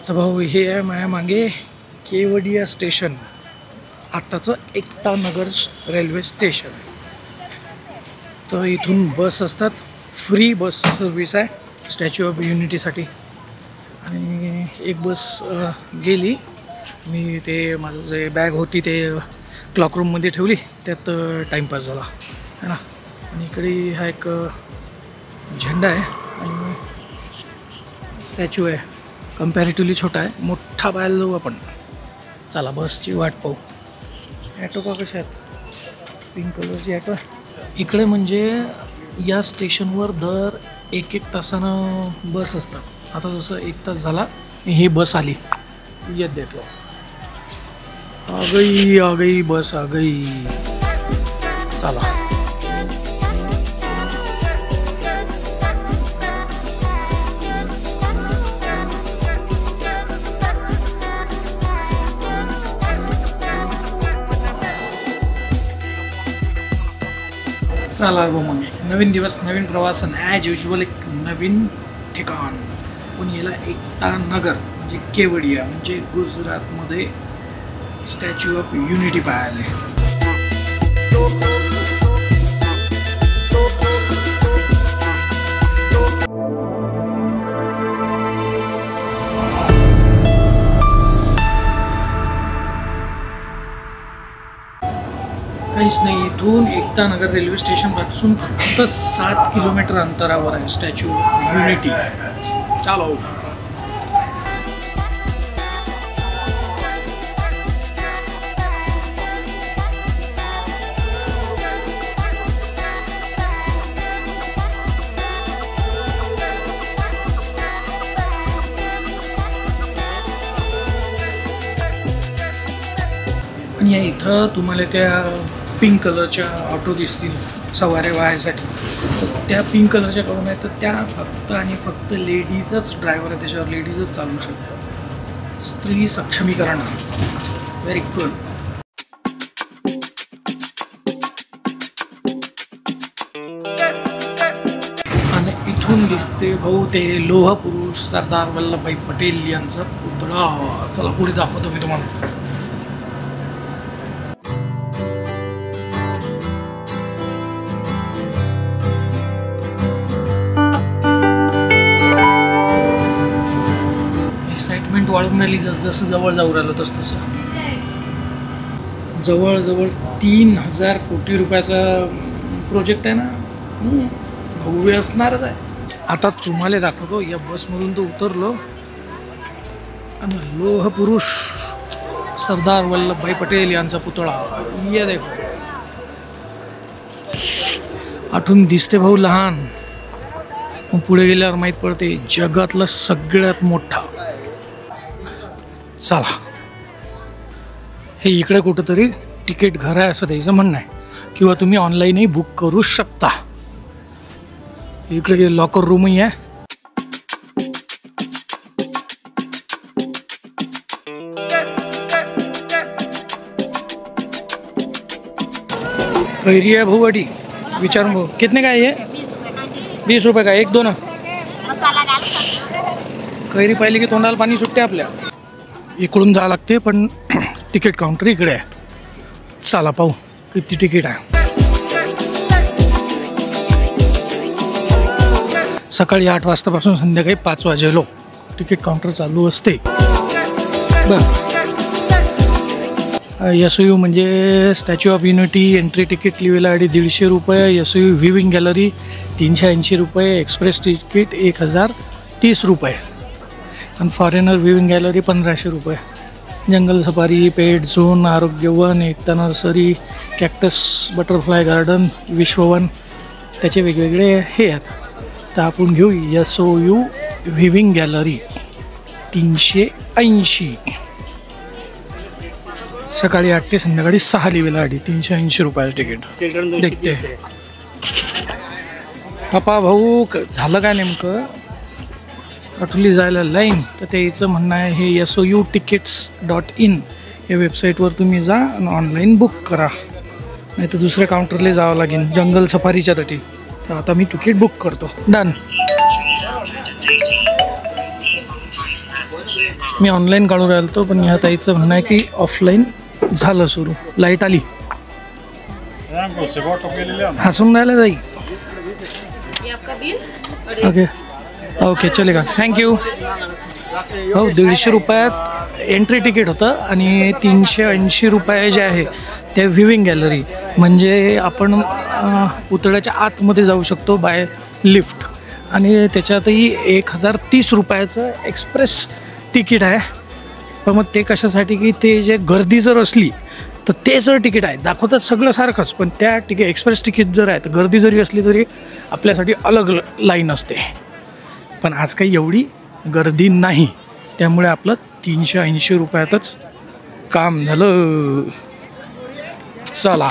तर भाऊ हे आहे माझ्या मागे केवडिया स्टेशन, आत्ताचं एकता नगर रेल्वे स्टेशन. तर इथून बस असतात, फ्री बस सर्विस आहे स्टॅच्यू ऑफ युनिटीसाठी. आणि एक बस गेली, मी ते माझं जे बॅग होती ते क्लॉकरूममध्ये ठेवली, त्यात टाईमपास झाला है ना. आणि इकडे हा एक झेंडा आहे आणि स्टॅच्यू आहे, कम्पॅरेटिव्हली छोटा आहे. मोठा बाहेर जाऊ आपण. चला बसची वाट पाहू. ॲटो का कशा आहेत, पिंक कलरची ॲटो आहे इकडे. म्हणजे या स्टेशनवर दर एक तासानं बस असतात. आता जसं 1 तास झाला ही बस आली, येत भेटलो. आ गई बस आ गई. चला चला गो मग. नवीन दिवस नवीन प्रवास, ॲज युजल एक नवीन ठिकाण. पण याला एकता नगर म्हणजे केवडिया म्हणजे गुजरातमध्ये स्टॅच्यू ऑफ युनिटी पाहायला. काहीच नाही, इथून एकता नगर रेल्वे स्टेशनपासून फक्त 7 किलोमीटर अंतरावर आहे स्टॅच्यू ऑफ युनिटी. चालो. आणि या इथं तुम्हाला त्या पिंक कलरच्या ऑटो दिसतील सवाऱ्या वाहायसाठी. तर त्या पिंक कलरच्या काऊन आहे तर त्या फक्त आणि फक्त लेडीजच ड्रायव्हर आहे, त्याच्यावर लेडीजच चालू शकतात. स्त्री सक्षमीकरण. Very good. आणि इथून दिसते भाऊ ते लोह पुरुष सरदार वल्लभभाई पटेल यांचा पुतळा. चला पुढे दाखवतो मी तुम्हाला. एक्साइटमेंट वाढून राहिली जसं जवळ जाऊ राहिलं तसं. जवळजवळ 3000 कोटी रुपयाचा प्रोजेक्ट आहे ना, भव्य असणारच आहे. आता तुम्हाला दाखवतो. या बसमधून तो उतरलो आणि लोह पुरुष सरदार वल्लभभाई पटेल यांचा पुतळा. या देखो, आठून दिसते भाऊ लहान, मग पुढे गेल्यावर माहीत पडते जगातला सगळ्यात मोठा. चला, हे इकडे कुठंतरी तिकीट घर आहे असं त्याचं म्हणणं आहे, किंवा तुम्ही ऑनलाईनही बुक करू शकता. इकडे लॉकर रूमही आहे. कैरी आहे भाऊ वाटी. विचारून भाऊ कितने का आहे हे? 20 रुपये का एक दोन. कैरी पाहिली की तोंडाला पाणी सुटते आपल्या. इकडून जावं लागते, पण तिकीट काउंटर इकडे आहे. चला पाहू किती तिकीट आहे. सकाळी 8 वाजतापासून संध्याकाळी 5 वाजेलो तिकीट काउंटर चालू असते. बरं, SOU म्हणजे statue of unity entry ticket लिहिलेलं आहे 150 रुपये. SOU व्ह्यूविंग गॅलरी 380 रुपये. एक्सप्रेस तिकीट 1030 रुपये. आणि फॉरेनर व्ह्यूविंग गॅलरी 1500 रुपये. जंगल सफारी, पेट झोन, आरोग्यवन, एकता नर्सरी, कॅक्टस बटरफ्लाय गार्डन, विश्ववन, त्याचे वेगवेगळे हे आहेत. तर आपण घेऊ SOU व्ह्यूविंग गॅलरी 380. सकाळी 8 ते संध्याकाळी 6 लिहिलेलं आहे 380 रुपयाचं तिकीट. देखते पप्पा भाऊ झालं काय नेमकं. आठवली जायला लाईन, तर त्याचं म्हणणं आहे हे SOU tickets.in या वेबसाईटवर तुम्ही जा आणि ऑनलाईन बुक करा, नाही तर दुसऱ्या काउंटरला जावं लागेल जंगल सफारीच्या तटी. तर आता मी तिकीट बुक करतो. डन. मी ऑनलाईन काढून राहिलो पण ह्या ताईचं म्हणणं आहे की ऑफलाईन झालं सुरू. लाईट आली. हसून राहिलं ताई. ओके ओके चलेगा, थँक्यू. हो 150 रुपयात एंट्री तिकीट होतं आणि 380 रुपये जे आहे ते व्ह्यूइंग गॅलरी, म्हणजे आपण पुतळ्याच्या आतमध्ये जाऊ शकतो बाय लिफ्ट. आणि त्याच्यातही 1030 रुपयाचं एक्सप्रेस तिकीट आहे. पण मग ते कशासाठी की ते जे गर्दी जर असली तर ते जर तिकीट आहे दाखवतात सगळं सारखंच, पण त्या एक्सप्रेस तिकीट जर आहे तर गर्दी जरी असली तरी आपल्यासाठी अलग लाईन असते. पण आज काही एवढी गर्दी नाही, त्यामुळे आपलं 380 रुपयातच काम झालं. चला,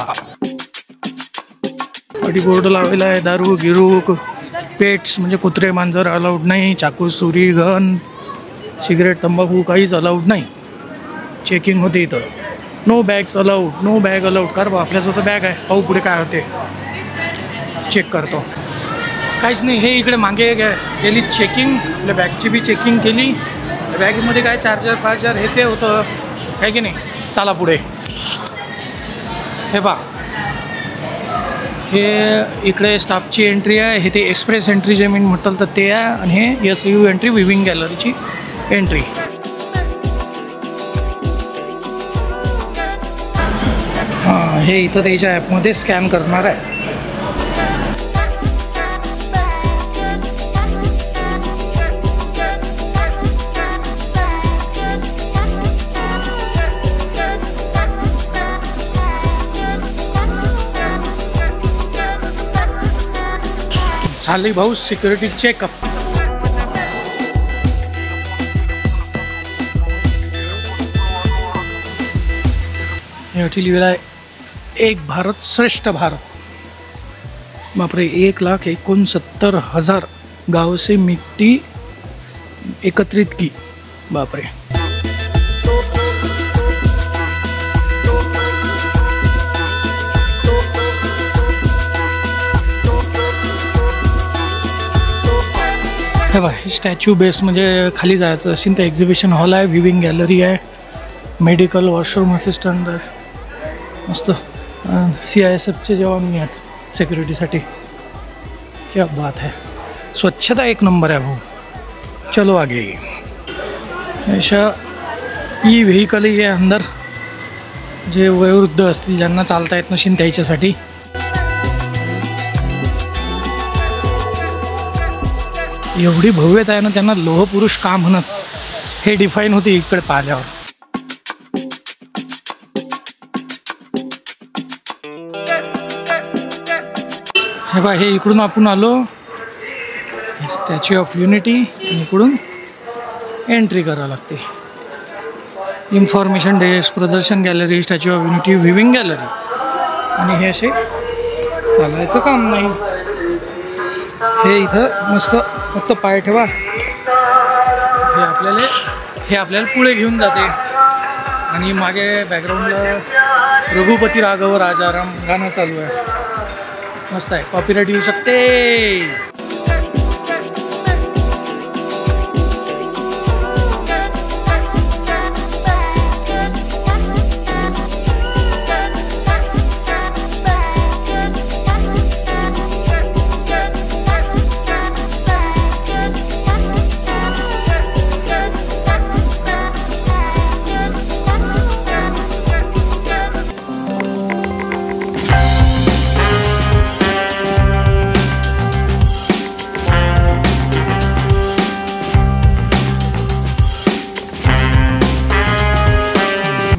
अडी बोर्ड लावलेला आहे. दारू गिरूक पेट्स म्हणजे कुत्रे मांजर अलाउड नाही. चाकू सुरी गन सिगरेट तंबाखू काहीच अलाउड नाही. चेकिंग होते इथं. No bags allowed, no bag allowed. कर बा आपल्यासोबत बॅग आहे, पाहू पुढे काय होते. चेक करतो. काहीच नाही. हे इकडे मागे केली चेकिंग, आपल्या बॅगची बी चेकिंग केली. बॅगमध्ये काय चार्जर फार्जर हे ते होतं काय की नाही. चला पुढे. हे पा, हे इकडे स्टाफची एंट्री आहे. हे ते एक्सप्रेस एंट्री जे मी म्हटलं तर ते आहे. आणि हे SU एंट्री व्ह्यूइंग गॅलरीची एंट्री. हां, हे इथं त्याच्या ॲपमध्ये स्कॅन करणार आहे. झाली भाऊ सिक्युरिटी चेकअप. याठी लिहिलेलं आहे एक भारत श्रेष्ठ भारत. बापरे, 1,69,000 गाव से मिट्टी एकत्रित की. बापरे. हे बघा, स्टॅच्यू बेस म्हणजे खाली जायचं असेल तर एक्झिबिशन हॉल आहे, व्ह्यूइंग गॅलरी आहे, मेडिकल वॉशरूम असिस्टंट आहे. मस्त. CISFचे जवान आहेत सिक्युरिटीसाठी. क्या बात है, स्वच्छता एक नंबर आहे भाऊ. चलो आगे. ऐसा ई व्हेकल आहे अंदर, जे वयोवृद्ध असतील ज्यांना चालता येत नसेल त्याच्यासाठी. एवढी भव्यता आहे ना, त्यांना लोहपुरुष का म्हणत हे डिफाईन होते इकडे पाहिल्यावर. हे बा, हे इकडून आपण आलो स्टॅच्यू ऑफ युनिटी आणि इकडून एंट्री करावं लागते. इन्फॉर्मेशन डेस्क, प्रदर्शन gallery, statue of unity, viewing gallery. आणि हे असे चालायचं काम नाही. हे इथं मस्त फक्त पाय ठेवा, हे आपल्याला पुढे घेऊन जाते. आणि मागे बॅकग्राऊंडला रघुपती राघव राजाराम गाणं चालू आहे. मस्त आहे, कॉपीराईट येऊ शकते.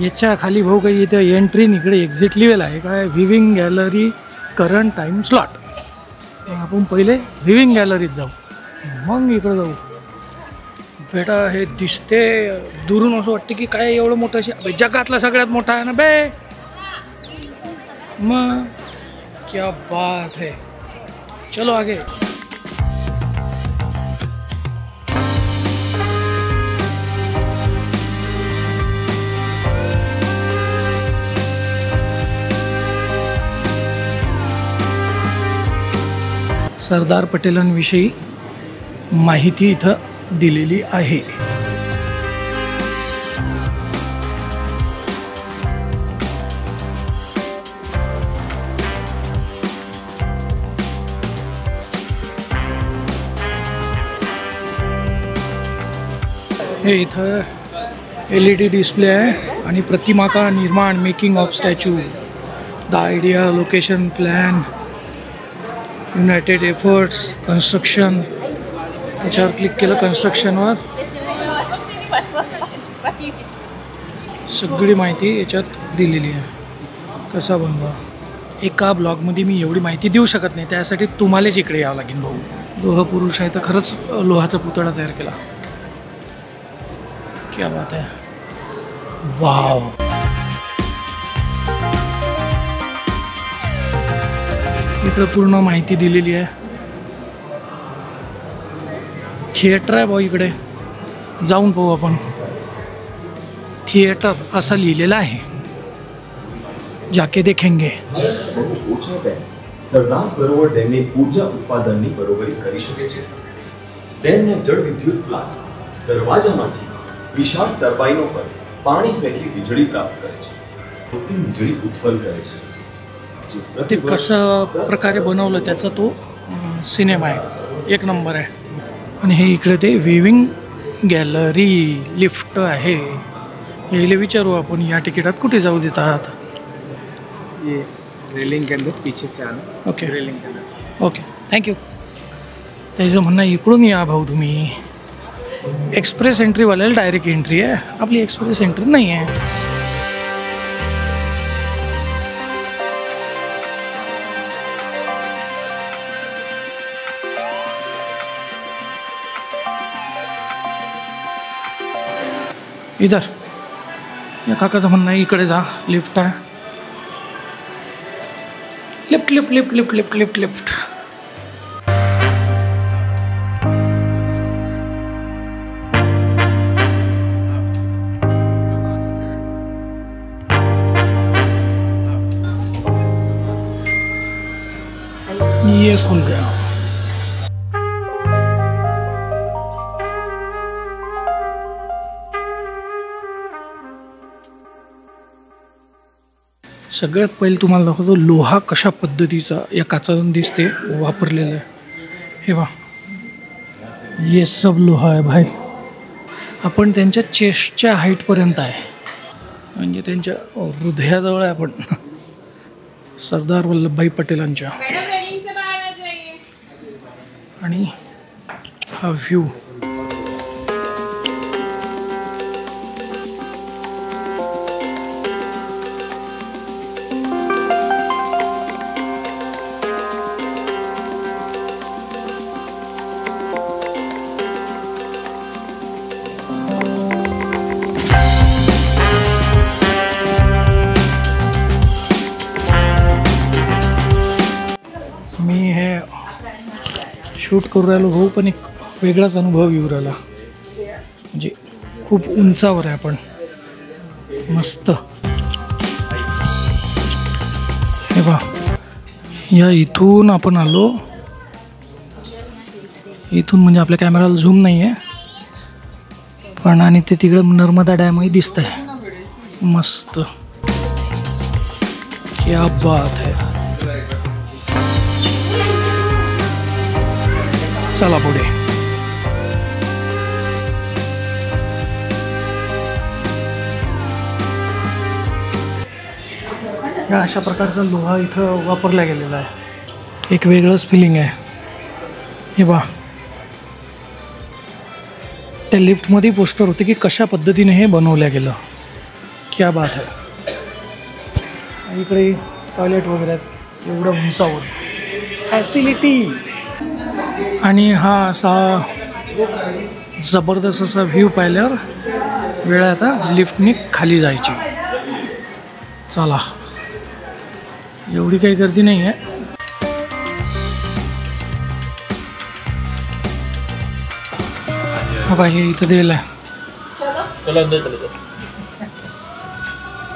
याच्या खाली भाऊ काही इथं एंट्री इकडे एक्झिट लिहिलेलं आहे काय, viewing gallery current time slot. आपण पहिले व्ह्यूइंग गॅलरीत जाऊ, मग इकडं जाऊ. बेटा हे दिसते दुरून असं वाटते की काय एवढं मोठं अशी जगातला सगळ्यात मोठा आहे ना बे. मग क्या बात है. चलो आगे. सरदार पटेलांविषयी माहिती इथं दिलेली आहे. हे इथं LED डिस्प्ले आहे आणि प्रतिमा का निर्माण, making of statue, the idea, location, plan, United efforts, construction. त्याच्यावर क्लिक केलं कन्स्ट्रक्शनवर, सगळी माहिती याच्यात दिलेली आहे. कसा बनवा. एका ब्लॉगमध्ये मी एवढी माहिती देऊ शकत नाही, त्यासाठी तुम्हालाच इकडे यावं लागेल भाऊ. लोह पुरुष आहे तर खरंच लोहाचा पुतळा तयार केला. क्या बात है. वाव. इकडे पूर्ण माहिती दिलेली आहे. थिएटर आहे भाऊ इकडे, जाऊन पाहू आपण. थिएटर असं लिहिलेलं आहे. जाके देखेंगे. સરદાર સરોવર ડેમની ઊર્જા ઉત્પાદનની બરોબરી કરી શકે છે. ડેમને જળ વિદ્યુત પ્લાન્ટ દરવાજામાંથી વિશાળ ટર્બાઇનો પર પાણી ફેંકી વીજળી પ્રાપ્ત કરે છે. કૃત્રિમ વીજળી ઉત્પન્ન કરે છે. ते कसं प्रकारे बनवलं त्याचा तो सिनेमा आहे. एक नंबर आहे. आणि हे इकडे ते विविंग गॅलरी, लिफ्ट आहे. यायला विचारू आपण, या तिकिटात कुठे जाऊ देतात. ये रेलिंग के अंदर पीछे से आना. ओके रेलिंग के अंदर से. Okay thank you. त्याचं म्हणणं इकडून या भाऊ तुम्ही. एक्सप्रेस एंट्रीवाल्याला डायरेक्ट एंट्री आहे, आपली एक्सप्रेस एंट्री नाही आहे. इधर या काकाचं म्हणणं आहे इकडे जा, लिफ्ट आहे. Lift lift lift lift lift lift lift. ये खुल गया. सगळ्यात पहिले तुम्हाला दाखवतो लोहा कशा पद्धतीचा या काचातून दिसते वापरलेला आहे. हे बा, ये सब लोहा आहे भाई. आपण त्यांच्या चेस्टच्या हाईटपर्यंत आहे, म्हणजे त्यांच्या हृदयाजवळ आहे आपण. सरदार वल्लभभाई पटेलांच्या. आणि हा व्ह्यू शूट करू राहिलो भाऊ, पण एक वेगळाच अनुभव येऊ राहिला. म्हणजे खूप उंचावर आहे आपण. मस्त. हे बा, या इथून आपण आलो. इथून म्हणजे आपल्या कॅमेराला झूम नाही आहे पण, आणि ते तिकडे नर्मदा डॅमही दिसत आहे. मस्त. क्या बात है. चला पुढे. या अशा प्रकारचा लोहा इथं वापरला गेलेला आहे. एक वेगळंच फिलिंग आहे. हे बा, त्या लिफ्टमध्ये पोस्टर होते की कशा पद्धतीने हे बनवलं गेलं. क्या बात आहे. इकडे टॉयलेट वगैरे आहेत एवढं उंचावर. फॅसिलिटी. आणि हा असा जबरदस्त असा व्ह्यू पाहिल्यावर वेळ आता लिफ्टनी खाली जायची. चला, एवढी काही गर्दी नाही आहे. हा बाई, हे इथं दिलं आहे.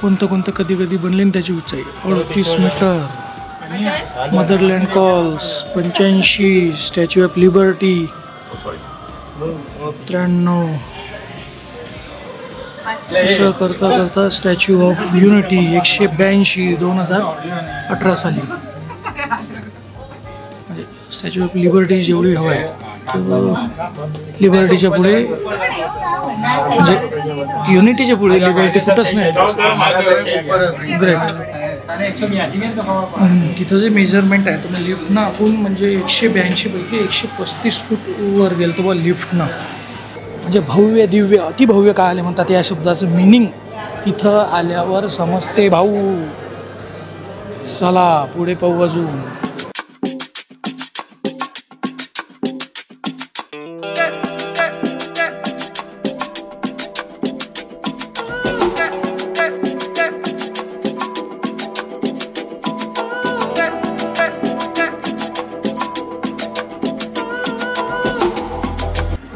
कोणतं कधी कधी बनले ना त्याची उंचाई 38 metre. Motherland Calls 85, Statue of Liberty मित्रांनो, असं करता करता स्टॅच्यू ऑफ युनिटी 182 2018 साली, म्हणजे स्टॅच्यू ऑफ लिबर्टी जेवढी हवं आहे लिबर्टीच्या पुढे, म्हणजे युनिटीच्या पुढे लिबर्टी कुठंच नाही. ग्रेट. तिथं जे मेजरमेंट आहे तर लिफ्टनं आपण म्हणजे 182 पैकी 135 फूट वर गेलो तो बा लिफ्टनं. म्हणजे भव्य दिव्य अतिभव्य काय आले म्हणतात या शब्दाचं मिनिंग इथं आल्यावर समजते भाऊ. चला पुढे पाहू अजून.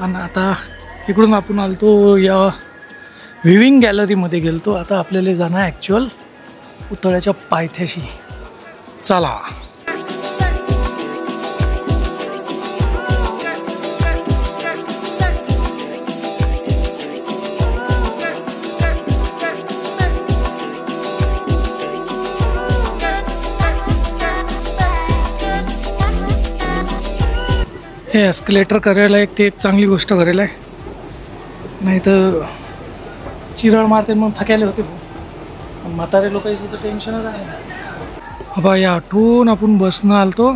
आणि आता इकडून आपण आलतो या व्हिविंग गॅलरीमध्ये गेलतो. आता आपल्याला जाणं आहे ॲक्च्युअल पुतळ्याच्या पायथ्याशी. चला. हे एस्केलेटर करायला ते एक चांगली गोष्ट करायला आहे, नाही तर चिरळ मारते मग थकायला होते. म्हातारे लोकांचं तर टेन्शनच आहे. बाबा या आठवून आपण बसनं आलतो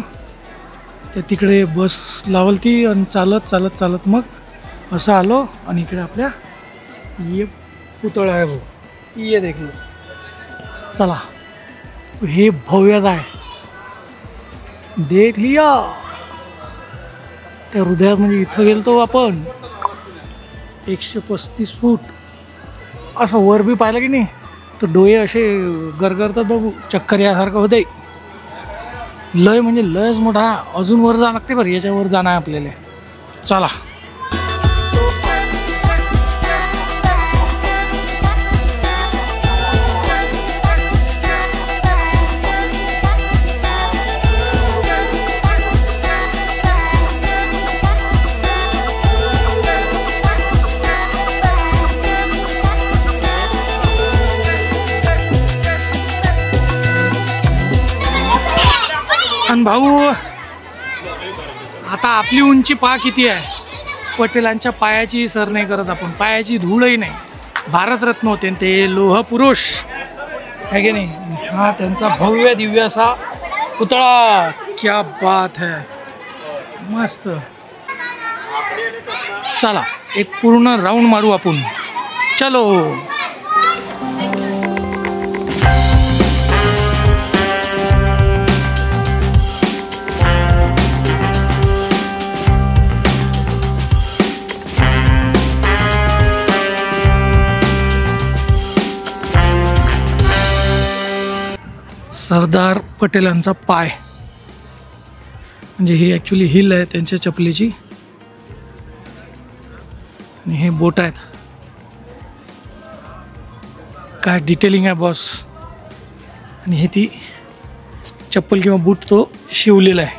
तर तिकडे बस लावलती आणि चालत चालत चालत मग असं आलो आणि इकडे आपल्या ये पुतळा आहे भाऊ, ये देखलो. चला हे भव्यच आहे, देख लिया. त्या हृदयात म्हणजे इथं गेलतो आपण 135 फूट. असं वर बी पाहिलं की नाही तर डोळे असे गरगरतात बघू, चक्कर यासारखं होते. लय म्हणजे लयच मोठा. अजून वर जावं लागते बरं, याच्यावर जाणं आहे आपल्याला. चला. आणि भाऊ आता आपली उंची पहा किती आहे. पटेलांच्या पायाची सर नाही करत आपण, पायाची धूळही नाही. भारतरत्न होते ते, लोह पुरुष आहे की नाही. हा त्यांचा भव्य दिव्य असा पुतळा. क्या बात है, मस्त. चला एक पूर्ण राऊंड मारू आपण. चलो. सरदार पटेलांचा पाय, म्हणजे ही ॲक्च्युली हिल आहे त्यांच्या चपलीची आणि हे बोट आहेत. काय डिटेलिंग आहे बॉस. आणि हे ती चप्पल किंवा बूट तो शिवलेला आहे,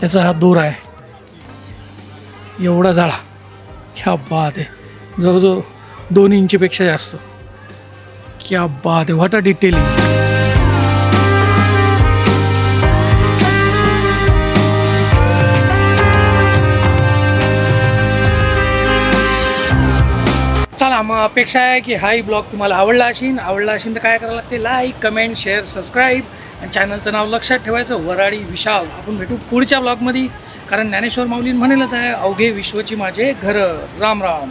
त्याचा हा दोरा आहे एवढा जाळा. क्या बात आहे, जवळजवळ 2 इंचीपेक्षा जास्त. क्या बात आहे, व्हॉट अ डिटेलिंग. चला मग अपेक्षा आहे की हाही ब्लॉग तुम्हाला आवडला असेल तर काय करावं लागते, लाईक कमेंट शेअर सबस्क्राईब आणि चॅनलचं नाव लक्षात ठेवायचं वराडी विशाल. आपण भेटू पुढच्या ब्लॉगमध्ये, कारण ज्ञानेश्वर माऊली म्हणेलच आहे, अवघे विश्वची माझे घर. राम राम.